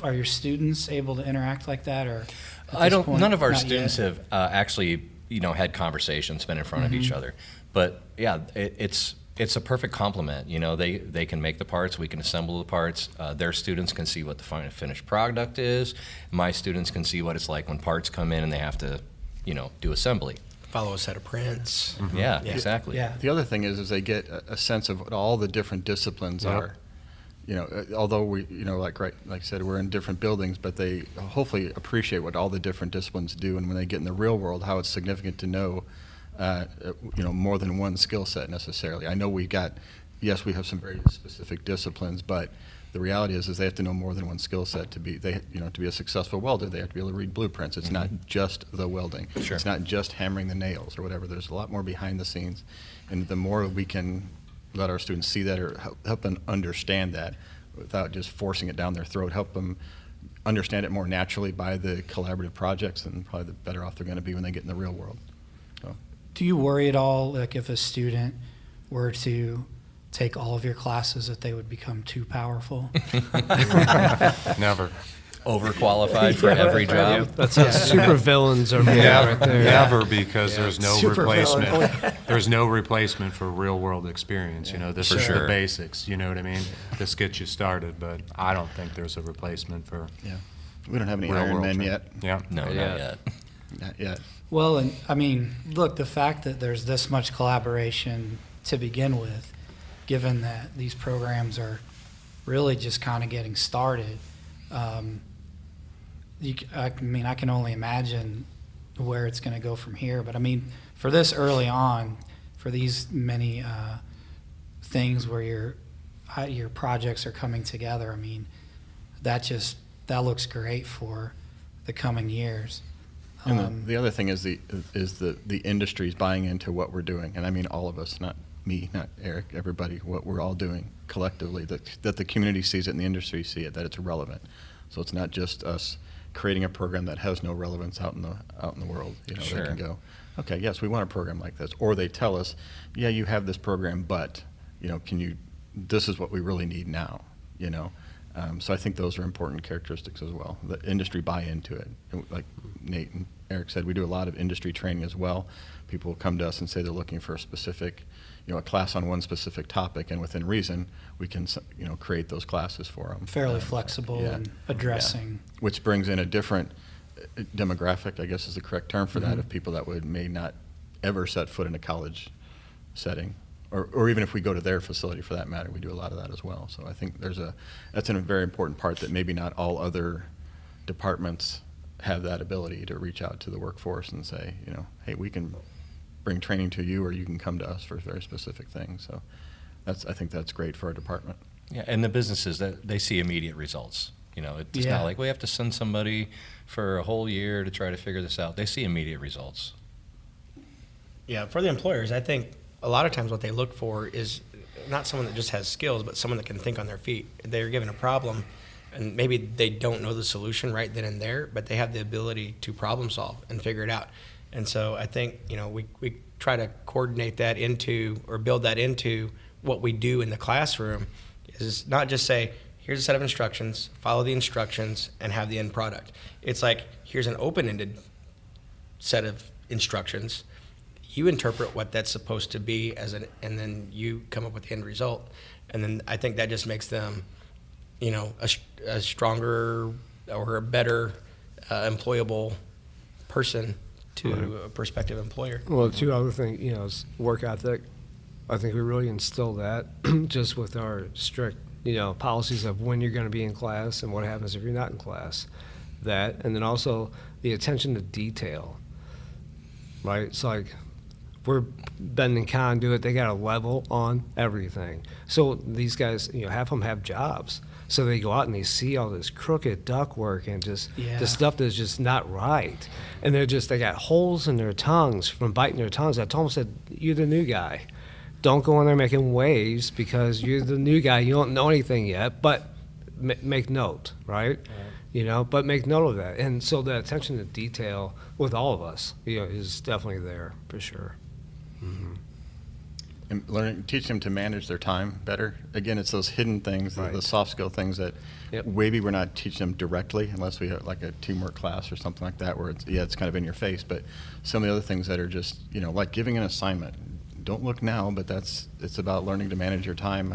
Speaker 2: Are your students able to interact like that, or?
Speaker 5: I don't. None of our
Speaker 2: Not
Speaker 5: students
Speaker 2: yet?
Speaker 5: have actually, had conversations, been in front of each other. But yeah, it's a perfect complement. You know, they can make the parts, we can assemble the parts. Their students can see what the finished product is. My students can see what it's like when parts come in and they have to, do assembly.
Speaker 7: Follow a set of prints.
Speaker 5: Yeah,
Speaker 7: Yeah.
Speaker 5: exactly.
Speaker 2: Yeah.
Speaker 6: The other thing is they get a sense of what all the different disciplines
Speaker 8: Yep.
Speaker 6: are. Although we, like I said, we're in different buildings, but they hopefully appreciate what all the different disciplines do, and when they get in the real world, how it's significant to know, more than one skill set necessarily. I know we have some very specific disciplines, but the reality is they have to know more than one skill set to be a successful welder. They have to be able to read blueprints. It's not just the welding.
Speaker 5: Sure.
Speaker 6: It's not just hammering the nails or whatever. There's a lot more behind the scenes, and the more we can let our students see that or help them understand that without just forcing it down their throat, help them understand it more naturally by the collaborative projects, and probably the better off they're going to be when they get in the real world. So.
Speaker 2: Do you worry at all, like if a student were to take all of your classes, that they would become too powerful?
Speaker 8: Never.
Speaker 5: Overqualified for every job.
Speaker 3: That's how super villains are made right there.
Speaker 8: Never, because there's no
Speaker 2: Super
Speaker 8: replacement.
Speaker 2: villain.
Speaker 8: There's no replacement for real world experience. This
Speaker 5: For
Speaker 8: is
Speaker 5: sure.
Speaker 8: the basics. You know what I mean? This gets you started, but I don't think there's a replacement for
Speaker 6: Yeah, we don't have any
Speaker 8: real
Speaker 6: Iron
Speaker 8: world
Speaker 6: Men
Speaker 8: training.
Speaker 6: yet.
Speaker 8: Yeah.
Speaker 5: No, not
Speaker 3: Yeah.
Speaker 5: yet.
Speaker 6: Not yet.
Speaker 2: Well, and I mean, look, the fact that there's this much collaboration to begin with, given that these programs are really just kind of getting started, I can only imagine where it's going to go from here. But I mean, for this early on, for these many things where your projects are coming together, I mean, that looks great for the coming years.
Speaker 6: And the other thing is the industry's buying into what we're doing, and I mean all of us, not me, not Eric, everybody, what we're all doing collectively, that the community sees it and the industry see it, that it's relevant. So it's not just us creating a program that has no relevance out in the world.
Speaker 5: Sure.
Speaker 6: They can go, okay, yes, we want a program like this, or they tell us, yeah, you have this program, but this is what we really need now. So I think those are important characteristics as well. The industry buy into it. Like Nate and Eric said, we do a lot of industry training as well. People will come to us and say they're looking for a specific, a class on one specific topic, and within reason, we can, create those classes for them.
Speaker 2: Fairly flexible
Speaker 6: yeah.
Speaker 2: and addressing.
Speaker 6: Yeah. Which brings in a different demographic, I guess is the correct term for that, of people that may not ever set foot in a college setting. Or even if we go to their facility for that matter, we do a lot of that as well. So I think that's a very important part that maybe not all other departments have that ability to reach out to the workforce and say, hey, we can bring training to you, or you can come to us for very specific things. So I think that's great for our department.
Speaker 5: Yeah, and the businesses, they see immediate results. It's
Speaker 2: Yeah.
Speaker 5: not like we have to send somebody for a whole year to try to figure this out. They see immediate results.
Speaker 7: Yeah, for the employers, I think a lot of times what they look for is not someone that just has skills, but someone that can think on their feet. They're given a problem, and maybe they don't know the solution right then and there, but they have the ability to problem solve and figure it out. And so I think, we try to coordinate that into, or build that into what we do in the classroom, is not just say, here's a set of instructions, follow the instructions, and have the end product. It's like, here's an open-ended set of instructions. You interpret what that's supposed to be and then you come up with the end result. And then I think that just makes them, a stronger or a better employable person to a prospective employer.
Speaker 3: Well, two other things, is work ethic. I think we really instill that just with our strict, policies of when you're going to be in class and what happens if you're not in class. That, and then also the attention to detail, right? It's like we're bending conduit, they got a level on everything. So these guys, half of them have jobs. So they go out and they see all this crooked ductwork and just the stuff that's just not right. And they got holes in their tongues from biting their tongues. I told them, said, you're the new guy. Don't go in there making waves because you're the new guy. You don't know anything yet, but make note, right? But make note of that. And so the attention to detail with all of us, is definitely there for sure. Mm-hmm.
Speaker 6: And teach them to manage their time better. Again, it's those hidden things,
Speaker 3: Right.
Speaker 6: the soft skill things that
Speaker 3: Yep.
Speaker 6: maybe we're not teaching them directly unless we have like a teamwork class or something like that where it's kind of in your face. But some of the other things that are just, like giving an assignment. Don't look now, but it's about learning to manage your time,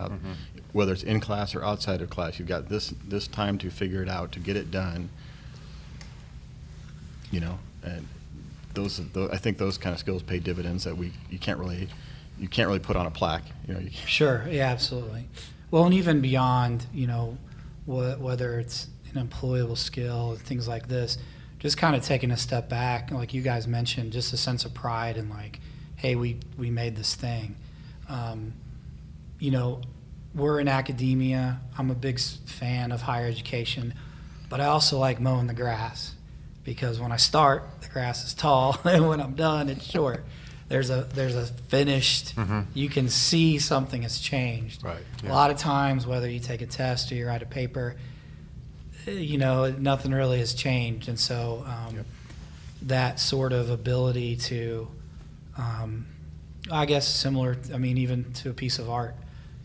Speaker 6: whether it's in class or outside of class. You've got this time to figure it out, to get it done. And I think those kind of skills pay dividends that you can't really put on a plaque.
Speaker 2: Sure, yeah, absolutely. Well, and even beyond, whether it's an employable skill, things like this, just kind of taking a step back, like you guys mentioned, just a sense of pride and like, hey, we made this thing. We're in academia. I'm a big fan of higher education, but I also like mowing the grass because when I start, the grass is tall, and when I'm done, it's short. There's a finished, you can see something has changed.
Speaker 8: Right,
Speaker 2: A
Speaker 8: yeah.
Speaker 2: lot of times, whether you take a test or you write a paper, nothing really has changed. And so that sort of ability to, I guess similar, even to a piece of art,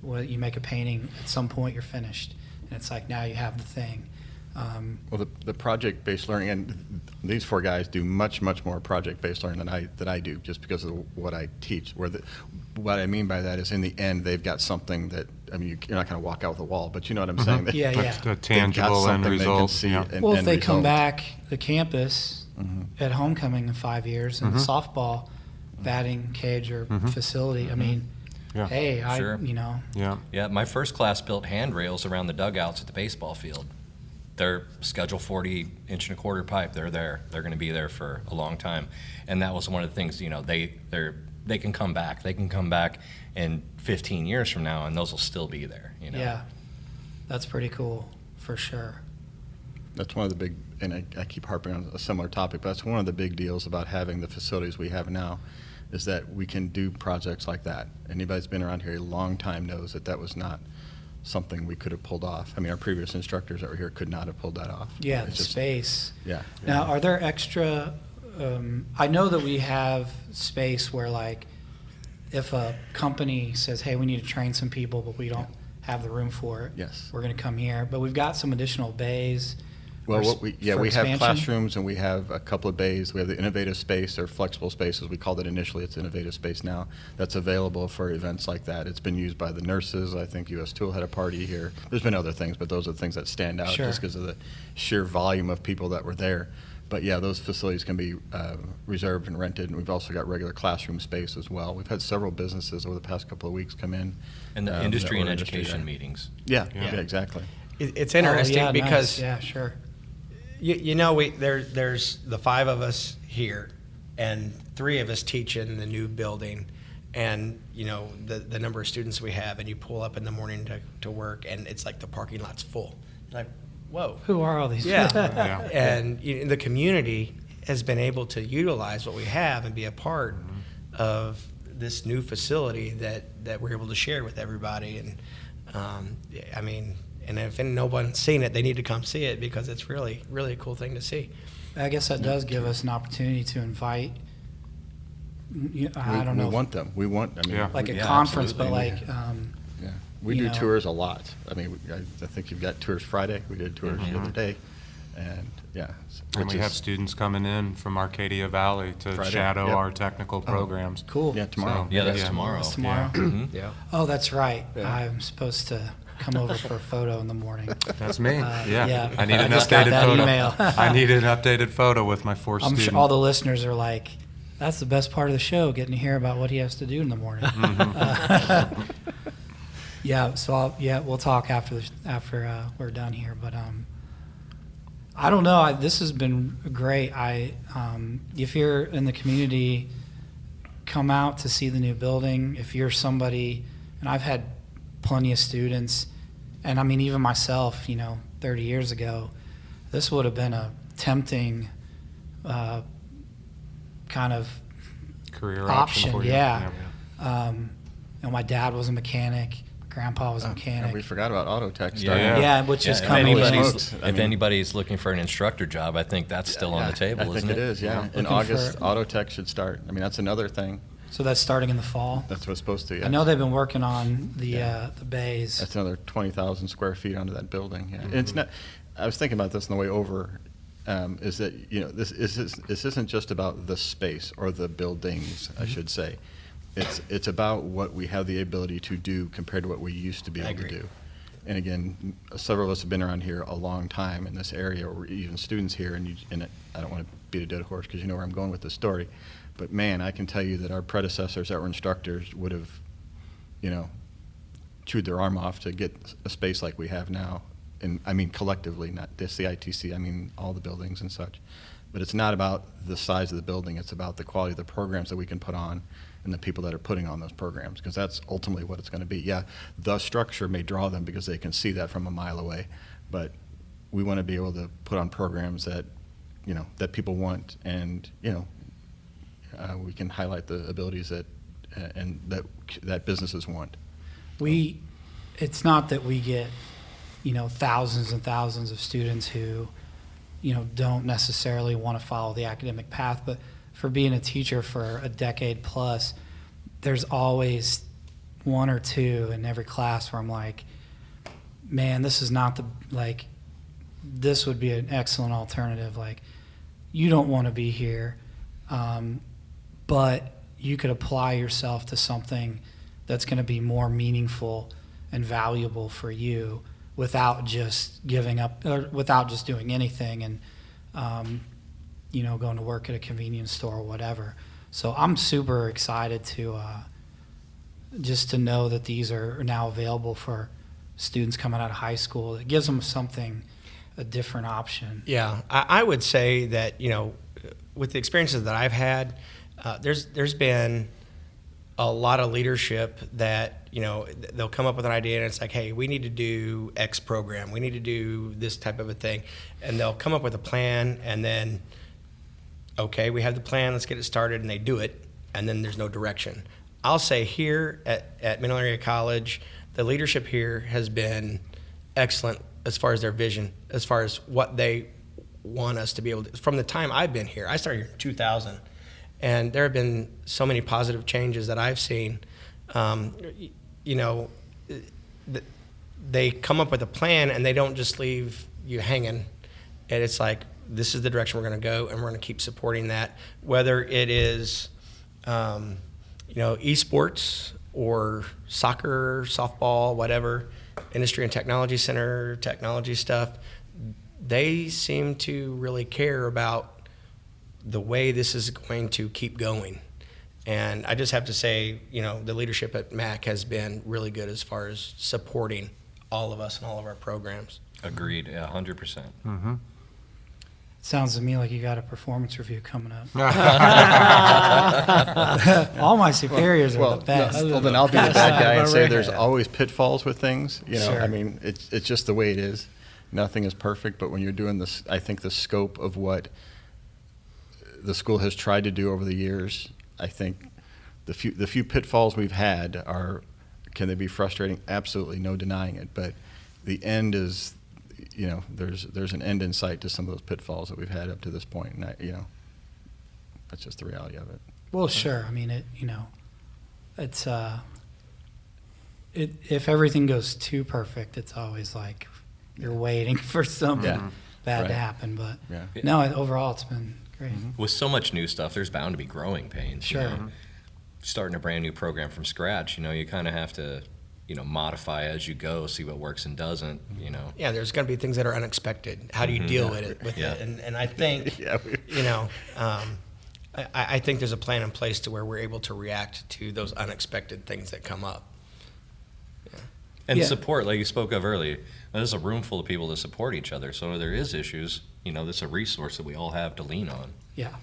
Speaker 2: where you make a painting, at some point you're finished. And it's like, now you have the thing.
Speaker 6: Well, the project-based learning, and these four guys do much, much more project-based learning than I do, just because of what I teach. What I mean by that is, in the end, they've got something that, you're not going to walk out with a wall, but you know what I'm saying? They-
Speaker 2: Yeah, yeah.
Speaker 8: The
Speaker 6: they've got
Speaker 8: tangible end
Speaker 6: something they can
Speaker 8: result.
Speaker 6: see
Speaker 8: Yeah.
Speaker 6: an
Speaker 2: Well, if
Speaker 6: end
Speaker 2: they come
Speaker 6: result.
Speaker 2: back to campus at homecoming in 5 years in the softball batting cage or facility,
Speaker 8: Yeah.
Speaker 2: hey,
Speaker 5: Sure.
Speaker 8: Yeah.
Speaker 5: Yeah, my first class built handrails around the dugouts at the baseball field. They're Schedule 40 inch and a quarter pipe. They're there. They're going to be there for a long time. And that was one of the things, they can come back. They can come back in 15 years from now, and those will still be there.
Speaker 2: Yeah, that's pretty cool, for sure.
Speaker 6: That's one of the big, and I keep harping on a similar topic, but that's one of the big deals about having the facilities we have now, is that we can do projects like that. Anybody that's been around here a long time knows that was not something we could have pulled off. Our previous instructors that were here could not have pulled that off.
Speaker 2: Yeah,
Speaker 6: It's
Speaker 2: the
Speaker 6: just-
Speaker 2: space.
Speaker 6: Yeah.
Speaker 2: Now, are there extra, I know that we have space where, like, if a company says, hey, we need to train some people, but we don't have the room for it.
Speaker 6: Yes.
Speaker 2: We're going to come here. But we've got some additional bays.
Speaker 6: Well,
Speaker 2: for
Speaker 6: we
Speaker 2: for
Speaker 6: have
Speaker 2: expansion.
Speaker 6: classrooms, and we have a couple of bays. We have the innovative space, or flexible spaces. We called it initially. It's innovative space now. That's available for events like that. It's been used by the nurses. I think U.S. Tool had a party here. There's been other things, but those are the things that stand out
Speaker 2: Sure.
Speaker 6: just because of the sheer volume of people that were there. But yeah, those facilities can be reserved and rented, and we've also got regular classroom space as well. We've had several businesses over the past couple of weeks come in.
Speaker 5: And the
Speaker 6: that
Speaker 5: industry and
Speaker 6: were
Speaker 5: education
Speaker 6: there.
Speaker 5: meetings.
Speaker 6: Yeah,
Speaker 8: Yeah.
Speaker 6: exactly.
Speaker 7: It's interesting
Speaker 2: Oh, yeah,
Speaker 7: because
Speaker 2: nice. Yeah, sure.
Speaker 7: there's the five of us here, and three of us teach in the new building, and the number of students we have, and you pull up in the morning to work, and it's like the parking lot's full. Like, whoa.
Speaker 2: Who are all these
Speaker 7: Yeah.
Speaker 2: people?
Speaker 7: And the community has been able to utilize what we have and be a part of this new facility that we're able to share with everybody. And I mean, and if no one's seen it, they need to come see it because it's really, really a cool thing to see.
Speaker 2: I guess that does give us an opportunity to invite, I don't know.
Speaker 6: We want them. We want, I mean.
Speaker 8: Yeah.
Speaker 2: Like a
Speaker 5: Yeah,
Speaker 2: conference, but
Speaker 5: absolutely.
Speaker 2: like,
Speaker 6: Yeah. We
Speaker 2: you
Speaker 6: do
Speaker 2: know.
Speaker 6: tours a lot. I mean, I think you've got tours Friday. We did tours the other day. And, yeah.
Speaker 8: And
Speaker 6: which
Speaker 8: we have
Speaker 6: is-
Speaker 8: students coming in from Arcadia Valley to
Speaker 6: Friday,
Speaker 8: shadow
Speaker 6: yep.
Speaker 8: our technical programs.
Speaker 2: cool.
Speaker 6: Yeah, tomorrow.
Speaker 5: Yeah, that's
Speaker 8: Yeah.
Speaker 5: tomorrow.
Speaker 2: It's tomorrow.
Speaker 5: Mhm.
Speaker 7: Yeah.
Speaker 2: Oh, that's right.
Speaker 6: Yeah.
Speaker 2: I'm supposed to come over for a photo in the morning.
Speaker 8: That's me. Yeah.
Speaker 2: yeah.
Speaker 8: I need
Speaker 2: I
Speaker 8: an
Speaker 2: just got
Speaker 8: updated
Speaker 2: that
Speaker 8: photo.
Speaker 2: email.
Speaker 8: I need an updated photo with my 4
Speaker 2: I'm
Speaker 8: students.
Speaker 2: sure all the listeners are like, that's the best part of the show, getting to hear about what he has to do in the morning. Yeah, so we'll talk after we're done here. But I don't know. This has been great. If you're in the community, come out to see the new building. If you're somebody, and I've had plenty of students, and I mean even myself, 30 years ago, this would have been a tempting kind of
Speaker 8: career
Speaker 2: option.
Speaker 8: for you.
Speaker 2: Yeah. My dad was a mechanic. My grandpa was a
Speaker 6: And
Speaker 2: mechanic.
Speaker 6: we forgot about auto tech
Speaker 5: Yeah.
Speaker 6: starting.
Speaker 2: Yeah, which is
Speaker 5: if
Speaker 2: coming in.
Speaker 5: anybody's,
Speaker 6: I
Speaker 5: if
Speaker 6: mean-
Speaker 5: anybody's looking for an instructor job, I think that's still on the table,
Speaker 6: I
Speaker 5: isn't
Speaker 6: think
Speaker 5: it?
Speaker 6: it is, yeah. In
Speaker 2: Looking
Speaker 6: August,
Speaker 2: for-
Speaker 6: auto tech should start. I mean, that's another thing.
Speaker 2: So that's starting in the fall.
Speaker 6: That's what's supposed to,
Speaker 2: I
Speaker 6: yes.
Speaker 2: know they've been working on the
Speaker 6: Yeah.
Speaker 2: the bays.
Speaker 6: That's another 20,000 square feet onto that building, yeah. And
Speaker 2: Mm-hmm.
Speaker 6: it's not, I was thinking about this on the way over, is that, this isn't just about the space or the buildings, I should say. It's about what we have the ability to do compared to what we used to be able to
Speaker 7: agree.
Speaker 6: do. And again, several of us have been around here a long time in this area, or even students here, and I don't want to beat a dead horse because you know where I'm going with this story. But man, I can tell you that our predecessors that were instructors would have, chewed their arm off to get a space like we have now. And I mean collectively, not just the ITC, I mean all the buildings and such. But it's not about the size of the building, it's about the quality of the programs that we can put on and the people that are putting on those programs, because that's ultimately what it's going to be. Yeah, the structure may draw them because they can see that from a mile away, but we want to be able to put on programs that, that people want, and, we can highlight the abilities that, and that businesses want.
Speaker 2: It's not that we get, thousands and thousands of students who, don't necessarily want to follow the academic path, but for being a teacher for a decade plus, there's always one or two in every class where I'm like, man, this is not this would be an excellent alternative. Like, you don't want to be here, but you could apply yourself to something that's going to be more meaningful and valuable for you without just giving up, or without just doing anything and, going to work at a convenience store or whatever. So I'm super excited to just to know that these are now available for students coming out of high school. It gives them a different option.
Speaker 7: Yeah, I would say that, with the experiences that I've had, there's been a lot of leadership that, they'll come up with an idea and it's like, hey, we need to do X program. We need to do this type of a thing. And they'll come up with a plan and then, okay, we have the plan, let's get it started, and they do it, and then there's no direction. I'll say here at Middle Area College, the leadership here has been excellent as far as their vision, as far as what they want us to be able to. From the time I've been here, I started here in 2000, and there have been so many positive changes that I've seen. They come up with a plan, and they don't just leave you hanging. And it's like, this is the direction we're going to go, and we're going to keep supporting that, whether it is, esports or soccer, softball, whatever, industry and technology center, technology stuff. They seem to really care about the way this is going to keep going. And I just have to say, the leadership at MAC has been really good as far as supporting all of us and all of our programs.
Speaker 5: Agreed, yeah, 100%.
Speaker 2: Sounds to me like you got a performance review coming up. All my superiors are the best.
Speaker 6: Well, then I'll be the bad guy and say
Speaker 2: Right.
Speaker 6: there's always pitfalls with things.
Speaker 2: Sure.
Speaker 6: I mean, it's just the way it is. Nothing is perfect, but when you're doing this, I think the scope of what the school has tried to do over the years, I think the few pitfalls we've had can they be frustrating? Absolutely, no denying it. But the end is, there's an end in sight to some of those pitfalls that we've had up to this point, and that's just the reality of it.
Speaker 2: Well, sure. I mean, it's if everything goes too perfect, it's always like you're waiting for something bad to happen. But no, overall, it's been great.
Speaker 5: With so much new stuff, there's bound to be growing pains.
Speaker 2: Sure.
Speaker 5: Starting a brand new program from scratch, you kind of have to, modify as you go, see what works and doesn't,
Speaker 7: Yeah, there's going to be things that are unexpected. How do you deal with it? And I think, I think there's a plan in place to where we're able to react to those unexpected things that come up.
Speaker 5: And support, like you spoke of earlier, there's a room full of people that support each other. So if there is issues, that's a resource that we all have to lean on.
Speaker 2: Yeah.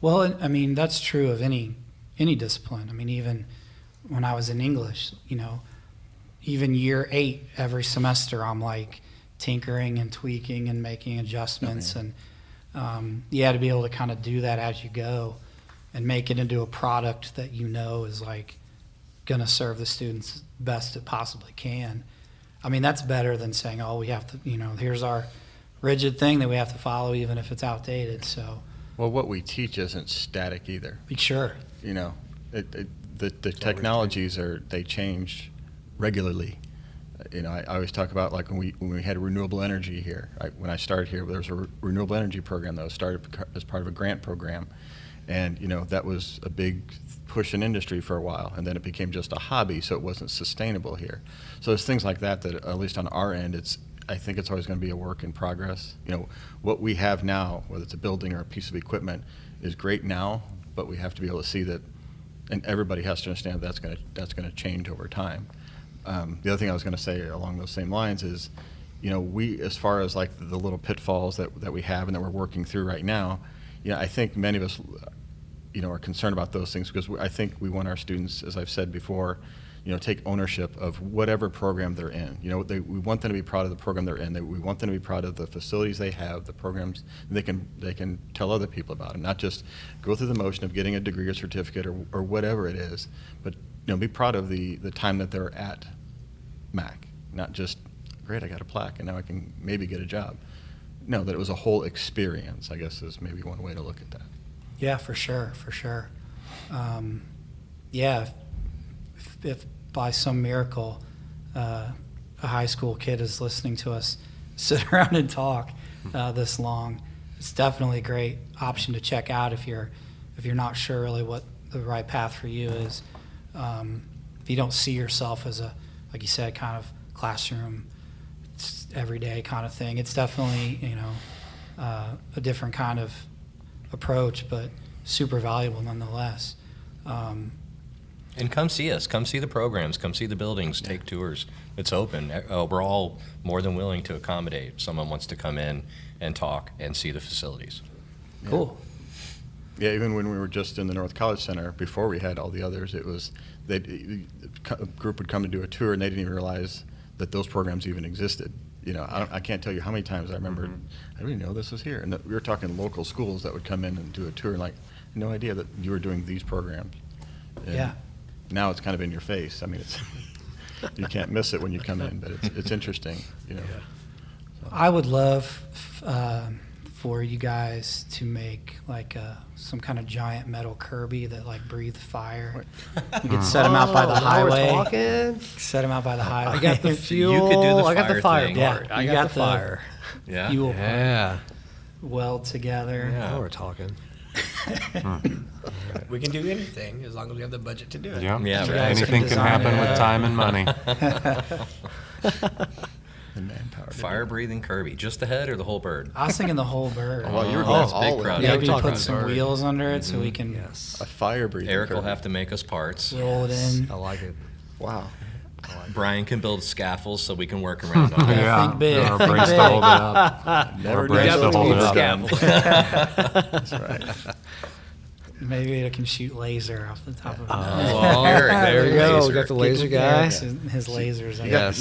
Speaker 2: Well, I mean, that's true of any discipline. I mean, even when I was in English, even year 8, every semester, I'm like tinkering and tweaking and making adjustments. And you had to be able to kind of do that as you go and make it into a product that is like going to serve the students best it possibly can. I mean, that's better than saying, oh, we have to, here's our rigid thing that we have to follow even if it's outdated. So,
Speaker 6: well, what we teach isn't static either.
Speaker 2: Sure.
Speaker 6: The technologies they change regularly. I always talk about like when we had renewable energy here. When I started here, there was a renewable energy program that was started as part of a grant program, and that was a big push in industry for a while, and then it became just a hobby, so it wasn't sustainable here. So there's things like that at least on our end, I think it's always going to be a work in progress. What we have now, whether it's a building or a piece of equipment, is great now, but we have to be able to see that, and everybody has to understand that's going to change over time. The other thing I was going to say along those same lines is, we, as far as like the little pitfalls that we have and that we're working through right now, I think many of us, are concerned about those things because I think we want our students, as I've said before, take ownership of whatever program they're in. We want them to be proud of the program they're in. We want them to be proud of the facilities they have, the programs they can tell other people about, and not just go through the motion of getting a degree or certificate or whatever it is, but be proud of the time that they're at MAC, not just great, I got a plaque and now I can maybe get a job. No, that it was a whole experience, I guess, is maybe one way to look at that.
Speaker 2: Yeah, for sure. If by some miracle a high school kid is listening to us sit around and talk this long, it's definitely a great option to check out if you're not sure really what the right path for you is. If you don't see yourself as like you said, kind of classroom, everyday kind of thing, it's definitely a different kind of approach, but super valuable nonetheless.
Speaker 5: And come see us. Come see the programs. Come see the buildings. Take tours. It's open. We're all more than willing to accommodate if someone wants to come in and talk and see the facilities.
Speaker 6: Yeah.
Speaker 2: Cool.
Speaker 6: Yeah, even when we were just in the North College Center, before we had all the others, a group would come to do a tour and they didn't even realize that those programs even existed. I can't tell you how many times I remember, I didn't know this was here. And we were talking local schools that would come in and do a tour and no idea that you were doing these programs. And now it's kind of in your face. I mean, you can't miss it when you come in, but it's interesting. So.
Speaker 2: I would love for you guys to make like some kind of giant metal Kirby that like breathed fire. You could set them out by the highway.
Speaker 3: We're talking.
Speaker 2: Set them out by the highway.
Speaker 3: I got the fuel.
Speaker 5: You could do the
Speaker 3: I got the fire
Speaker 5: thing.
Speaker 3: part.
Speaker 2: Yeah,
Speaker 3: I
Speaker 2: you
Speaker 3: got
Speaker 2: got
Speaker 3: the
Speaker 2: the
Speaker 3: fire.
Speaker 5: Yeah.
Speaker 2: Fuel
Speaker 3: Yeah.
Speaker 2: weld together.
Speaker 3: Yeah. Now we're talking.
Speaker 7: We can do anything as long as we have the budget to do it.
Speaker 8: Yeah,
Speaker 5: Yeah,
Speaker 8: sure.
Speaker 5: right.
Speaker 8: Anything can
Speaker 2: Design
Speaker 8: happen
Speaker 2: it.
Speaker 8: with time and money.
Speaker 6: The manpower.
Speaker 5: Fire-breathing Kirby. Just the head or the whole bird?
Speaker 2: I was thinking the whole bird.
Speaker 6: Well, you were
Speaker 5: Oh,
Speaker 6: going
Speaker 5: big
Speaker 6: all
Speaker 5: crowd.
Speaker 6: in.
Speaker 3: Yeah,
Speaker 2: Maybe
Speaker 3: we're talking
Speaker 2: put some
Speaker 3: bird.
Speaker 2: wheels under it so we can
Speaker 3: Yes.
Speaker 6: A fire breathing.
Speaker 5: Eric will
Speaker 6: Kirby.
Speaker 5: have to make us parts.
Speaker 2: roll it in.
Speaker 3: I like it.
Speaker 6: Wow.
Speaker 5: Brian can build scaffolds so we can work around on it.
Speaker 8: Yeah,
Speaker 2: think big,
Speaker 8: or a
Speaker 2: think
Speaker 8: brace to
Speaker 2: big.
Speaker 8: hold it up.
Speaker 6: Never
Speaker 8: Or a brace
Speaker 6: knew.
Speaker 8: to hold it up.
Speaker 6: That's right.
Speaker 2: Maybe it can shoot laser off the top of it.
Speaker 3: Oh,
Speaker 5: Eric,
Speaker 3: there you go.
Speaker 5: laser.
Speaker 3: We got the laser guy.
Speaker 2: Eric's- His lasers.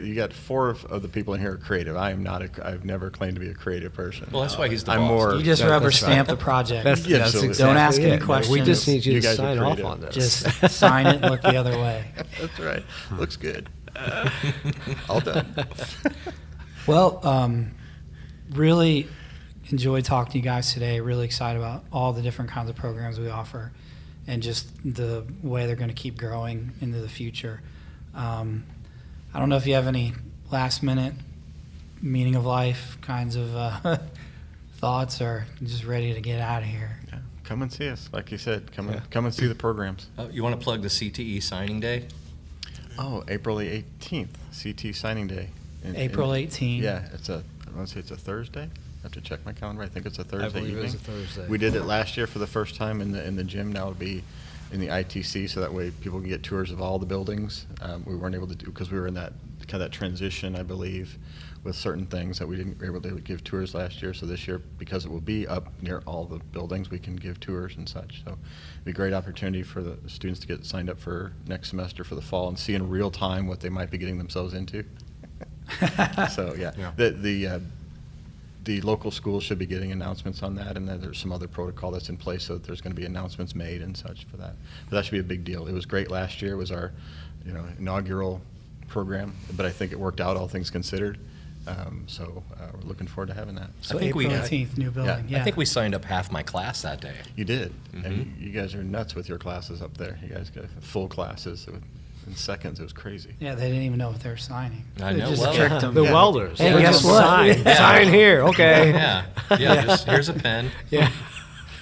Speaker 6: You got four of the people in here are creative. I am not. I've never claimed to be a creative person.
Speaker 5: Well, that's why he's the
Speaker 6: I'm
Speaker 5: boss.
Speaker 6: more.
Speaker 2: You just rubber stamp the project.
Speaker 6: Yeah, absolutely.
Speaker 2: Don't ask any
Speaker 3: it.
Speaker 2: questions.
Speaker 3: We just need you
Speaker 6: You
Speaker 3: to
Speaker 6: guys are
Speaker 3: sign off
Speaker 6: creative.
Speaker 3: on this.
Speaker 2: Just sign it and look the other way.
Speaker 6: That's right. Looks good. All done.
Speaker 2: Well, really enjoyed talking to you guys today. Really excited about all the different kinds of programs we offer and just the way they're going to keep growing into the future. I don't know if you have any last minute meaning of life kinds of thoughts or just ready to get out of here.
Speaker 6: Yeah. Come and see us. Like you said, come and see the programs.
Speaker 5: You want to plug the CTE signing day?
Speaker 6: Oh, April the 18th, CT signing day.
Speaker 2: April 18th.
Speaker 6: Yeah, I want to say it's a Thursday. I have to check my calendar. I think it's a Thursday
Speaker 3: I believe
Speaker 6: evening.
Speaker 3: it is a Thursday.
Speaker 6: We did it last year for the first time in the gym. Now it'll be in the ITC, so that way people can get tours of all the buildings. We weren't able to do because we were in that kind of that transition, I believe, with certain things that we didn't were able to give tours last year. So this year, because it will be up near all the buildings, we can give tours and such. So it'll be a great opportunity for the students to get signed up for next semester for the fall and see in real time what they might be getting themselves into. So yeah. The local schools should be getting announcements on that, and then there's some other protocol that's in place so that there's going to be announcements made and such for that. But that should be a big deal. It was great last year. It was our, inaugural program, but I think it worked out, all things considered. So we're looking forward to having that.
Speaker 2: So
Speaker 5: I think
Speaker 2: April
Speaker 5: we-
Speaker 2: 18th, new building.
Speaker 6: Yeah.
Speaker 2: Yeah.
Speaker 5: I think we signed up half my class that day.
Speaker 6: You did, and you guys are nuts with your classes up there. You guys got full classes. In seconds, it was crazy.
Speaker 2: Yeah, they didn't even know what they were signing.
Speaker 5: I
Speaker 2: They
Speaker 5: know,
Speaker 2: just
Speaker 5: well,
Speaker 2: tricked them.
Speaker 3: The
Speaker 6: Yeah.
Speaker 3: welders.
Speaker 2: Hey,
Speaker 3: They
Speaker 2: guess
Speaker 3: just
Speaker 2: what?
Speaker 3: Sign.
Speaker 5: Yeah.
Speaker 3: Sign here. Okay.
Speaker 5: Yeah, just here's a pen.
Speaker 3: Yeah.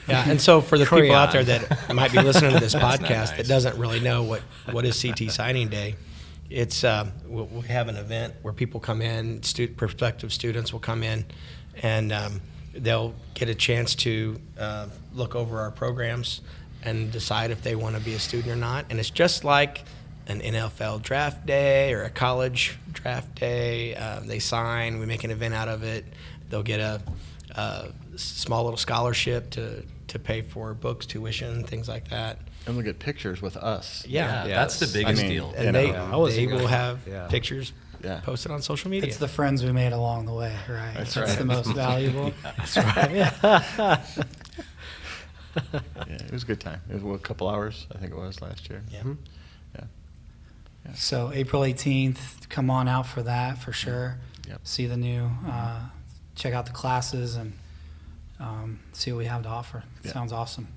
Speaker 7: Yeah, and so for the people out there
Speaker 3: Crayon.
Speaker 7: that might be listening to this podcast
Speaker 5: nice.
Speaker 7: that doesn't really know what is CT signing day, it's we have an event where people come in, prospective students will come in, and they'll get a chance to look over our programs and decide if they want to be a student or not. And it's just like an NFL draft day or a college draft day. They sign, we make an event out of it. They'll get a small little scholarship to pay for books, tuition, things like that.
Speaker 6: And we'll get pictures with us.
Speaker 7: Yeah,
Speaker 5: That's the biggest
Speaker 6: I mean,
Speaker 5: deal.
Speaker 7: and
Speaker 6: You
Speaker 7: they,
Speaker 6: know,
Speaker 3: I wasn't
Speaker 7: they will
Speaker 3: gonna-
Speaker 7: have
Speaker 3: yeah.
Speaker 7: pictures
Speaker 6: Yeah.
Speaker 7: posted on social media.
Speaker 2: It's the friends we made along the way, right?
Speaker 6: That's
Speaker 2: That's
Speaker 6: right.
Speaker 2: the most valuable.
Speaker 3: That's right.
Speaker 6: Yeah, it was a good time. It was a couple hours, I think it was last year.
Speaker 7: Yeah.
Speaker 2: So April 18th, come on out for that for sure.
Speaker 6: Yep.
Speaker 2: See the new, check out the classes and see what we have to offer.
Speaker 6: Yeah.
Speaker 2: Sounds awesome.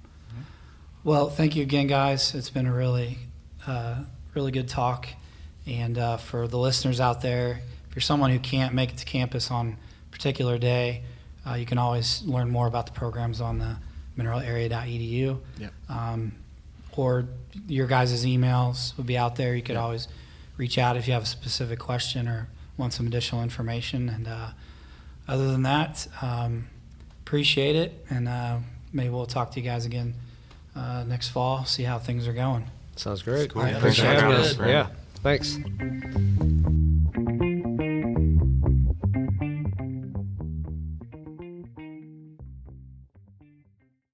Speaker 2: Well, thank you again, guys. It's been a really, really good talk. And for the listeners out there, if you're someone who can't make it to campus on a particular day, you can always learn more about the programs on the mineralarea.edu.
Speaker 6: Yep.
Speaker 2: Or your guys' emails will be out there. You could
Speaker 6: Yeah.
Speaker 2: always reach out if you have a specific question or want some additional information. And other than that, appreciate it. And maybe we'll talk to you guys again next fall, see how things are going.
Speaker 3: Sounds great.
Speaker 2: All right,
Speaker 3: Thanks for
Speaker 2: appreciate
Speaker 3: having
Speaker 2: it.
Speaker 3: us. Yeah. Thanks.